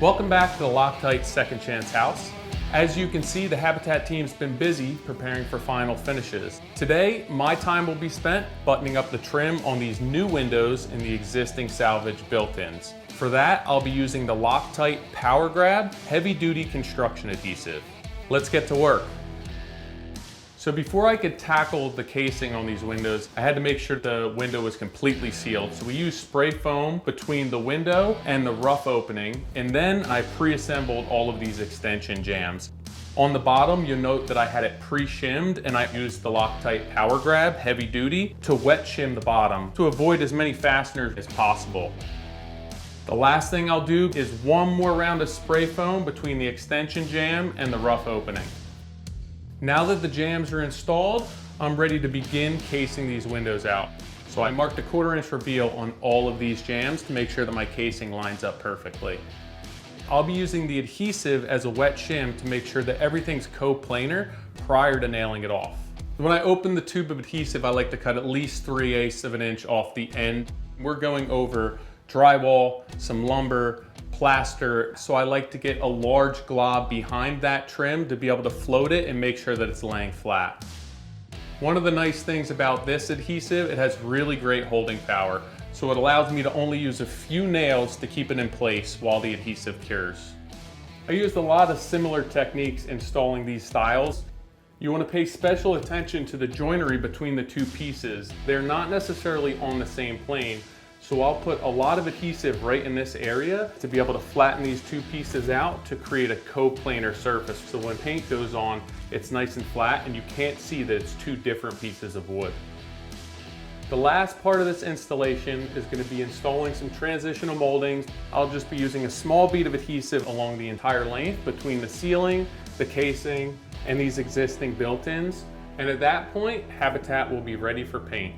Welcome back to the Loctite Second Chance House. As you can see, the Habitat team's been busy preparing for final finishes. Today, my time will be spent buttoning up the trim on these new windows in the existing salvage built-ins. For that, I'll be using the Loctite Power Grab heavy-duty construction adhesive. Let's get to work. So before I could tackle the casing on these windows, I had to make sure the window was completely sealed. So we used spray foam between the window and the rough opening, and then I pre-assembled all of these extension jambs. On the bottom, you'll note that I had it pre-shimmed, and I used the Loctite Power Grab heavy duty to wet shim the bottom to avoid as many fasteners as possible. The last thing I'll do is one more round of spray foam between the extension jamb and the rough opening. Now that the jambs are installed, I'm ready to begin casing these windows out. So I marked a 1/4 inch reveal on all of these jambs to make sure that my casing lines up perfectly. I'll be using the adhesive as a wet shim to make sure that everything's coplanar prior to nailing it off. When I open the tube of adhesive, I like to cut at least 3/8 of an inch off the end. We're going over drywall, some lumber, plaster, so I like to get a large glob behind that trim to be able to float it and make sure that it's laying flat. One of the nice things about this adhesive, it has really great holding power, so it allows me to only use a few nails to keep it in place while the adhesive cures. I used a lot of similar techniques installing these styles. You want to pay special attention to the joinery between the two pieces. They're not necessarily on the same plane. So I'll put a lot of adhesive right in this area to be able to flatten these two pieces out to create a coplanar surface. So when paint goes on, it's nice and flat and you can't see that it's two different pieces of wood. The last part of this installation is going to be installing some transitional moldings. I'll just be using a small bead of adhesive along the entire length between the ceiling, the casing, and these existing built-ins. And at that point, Habitat will be ready for paint.